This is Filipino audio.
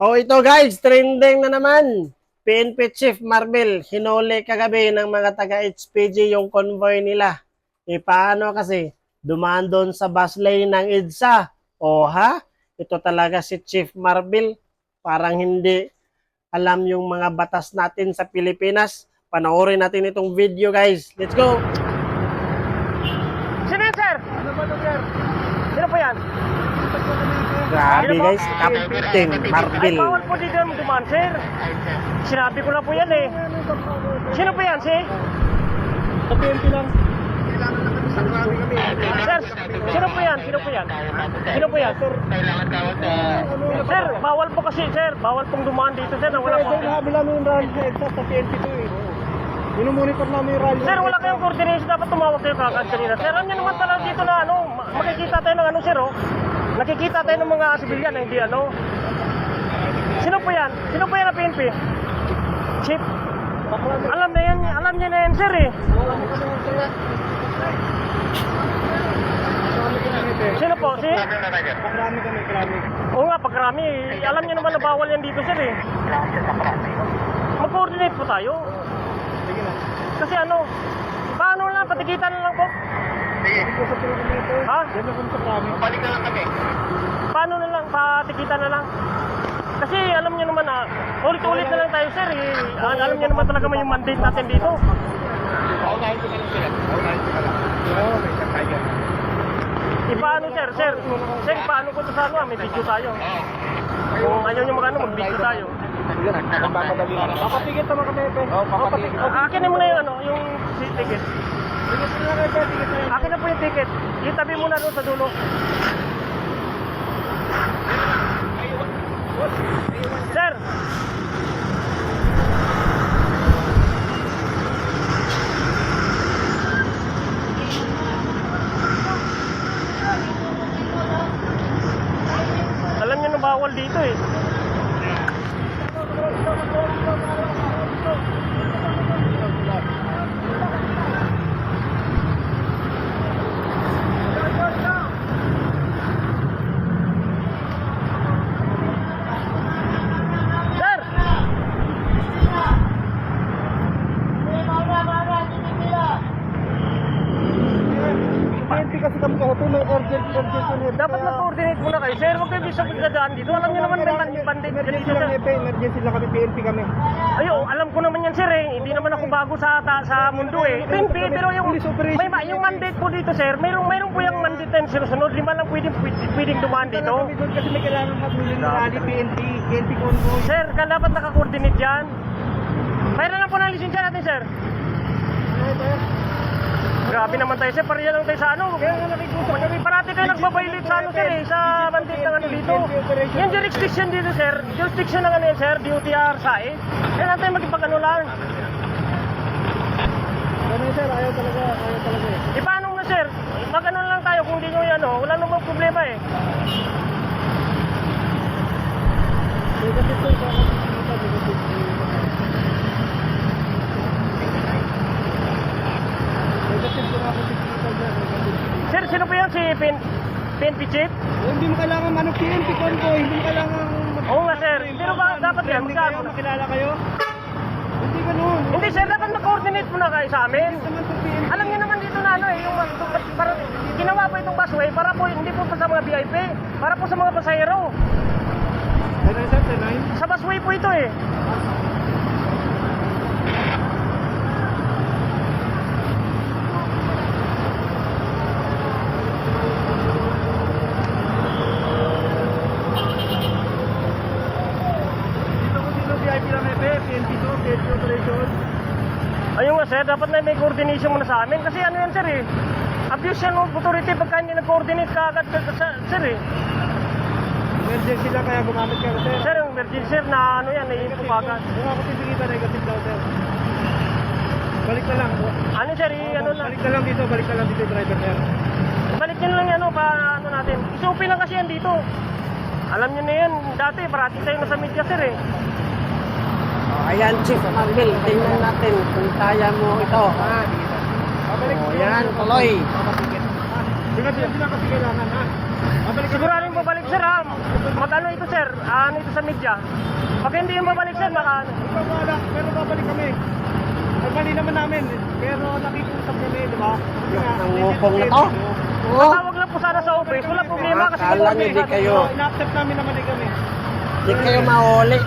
Oh, ito guys, trending na naman. PNP Chief Marvel, hinuli kagabi ng mga taga-HPG yung convoy nila. Paano kasi? Dumaan doon sa bus lane ng EDSA. O ha? Ito talaga si Chief Marvel. Parang hindi alam yung mga batas natin sa Pilipinas. Panoorin natin itong video guys. Let's go! Sino yun, sir? Ano ba ito, sir? Sino po yan? Grabe guys, Captain Ay, Marvel. bawal po dito dumaan, sir. Sinabi ko na po yan eh. Sino po yan, sir? Sa PNP lang. Sir, sino po yan? Sino po yan? Sino po yan? Sir, bawal po kasi, sir. Bawal pong dumaan dito, sir. Na wala po. Sir, nahabi namin yung rally sa EDSA sa PNP to eh. Minumonitor namin yung rally. Sir, wala kayong coordination. Dapat tumawag kayo kagad kanina. Sir, alam niyo naman talaga dito na ano, makikita tayo ng ano, sir, oh. Nakikita tayo ng mga sibilyan na hindi ano. Sino po yan? Sino po yan na PNP? Chief? Alam niya na yan, sir, eh. Sino po? Si? Pakrami kami, krami. Oo nga, pagkarami. Alam niyo naman na bawal yan dito, sir, eh. Mag-coordinate po tayo. Sige na. Kasi ano, paano lang, patikitan na lang po. Hindi ko sa PNP ito. Ha? Diyan na kami sa krami. Balik na lang kami. Paano na lang, patikitan na lang. Kasi alam niyo naman na, ulit-ulit na lang tayo, sir, eh. Alam niyo naman talaga may yung mandate natin dito. Paunahin ko na lang sila. Paunahin ko na lang. Oo, may kakayan. Paano, sir? Sir, paano ko ito sa ano? May video tayo. Kung ayaw niyo mag-ano, mag-video tayo. Sige na, magpapadali na. Papatigit naman kami, Epe. Oo, papatigit. Akin na muna yung ano, yung ticket. Tigit na lang, Epe. Tigit na yun. Akin na po yung ticket. Itabi muna doon sa dulo. Sir! Alam niyo na bawal dito eh. Sir! PNP kasi kami kahapon, may urgent yun. Dapat mag-coordinate muna kayo, sir. Huwag kayo bisa magdadaan dito. Alam niyo naman may bandit dito, Emergency lang, sir. Epe. Emergency lang kami, PNP kami. Ayo, alam ko naman yan, sir, eh. Hindi naman ako bago sa mundo, eh. Pero yung yung mandate po dito, sir, mayroong po yung mandate na sinusunod. Lima lang pwedeng dumaan dito. Kami doon kasi may kailangan mag-ulit ng rally, PNP convoy. Sir, dapat naka-coordinate yan. Mayroon lang po ng lisensya natin, sir. Grabe naman tayo, sir. Pariyan lang tayo sa ano. Parati kayo nagbabaylit sa ano, sir, eh. Sa mandate ng ano dito. Yung jurisdiction dito, sir. Jurisdiction ng ano yan, sir. DOTR, SAE. Kaya natin magipag-ano lang. Ano sir, ayaw talaga eh. Paano na, sir? Mag-ano lang tayo kung di nyo yan, oh. Wala namang problema, eh. Kasi sir, Sir, sino po yan? Si PNP Chief? hindi mo kailangan PNP convoy, hindi mo kailangan Oo nga, sir. Pero ba dapat yan? Magkano? Makilala kayo? Hindi ganun. Hindi, sir. Dapat mag-coordinate muna kayo sa amin. Naman sa PNP. Alam niyo naman dito na ano eh, yung para, ginawa po itong busway para po hindi po sa mga VIP, para po sa mga pasahero. Ano sir, tenay? Sa busway po ito eh. Dito ko dito VIP lang PNP to, PNP operation. Ayun nga, sir, dapat na may coordination muna sa amin kasi ano yan, sir eh. Abuse yan ng authority pagka hindi nag-coordinate ka agad, sir eh. Emergency lang kaya gumamit ka sir. Sir, yung emergency, sir, na ano yan, naiinpo ka agad. Kung ako titigitan, negative daw sir. Balik na lang. Ano, sir, ano lang. Balik na lang dito yung driver sir. Balik nyo lang yan, ano natin. Isupi lang kasi yan dito. Alam nyo na yan, dati, parating tayo na sa media, sir eh. Ayan, Chief Marvel. Tingnan natin kung kaya mo ito. Ha? Babalik O, yan, tuloy. Papatigit. Hindi kasi kasi kailangan ha. Babalik ka Siguradong babalik sir ha. Mag-ano ito sir, ano ito sa media. Pag hindi yung babalik sir, baka ano. Ikaw wala, pero babalik kami. Ang mali naman namin, pero nakikusap kami, di ba? Kasi nga, Nangupong na to. Oo. Tawag lang po sana sa office, wala problema kasi Akala niyo di kayo, ina-accept namin naman kami. di kayo mahuli.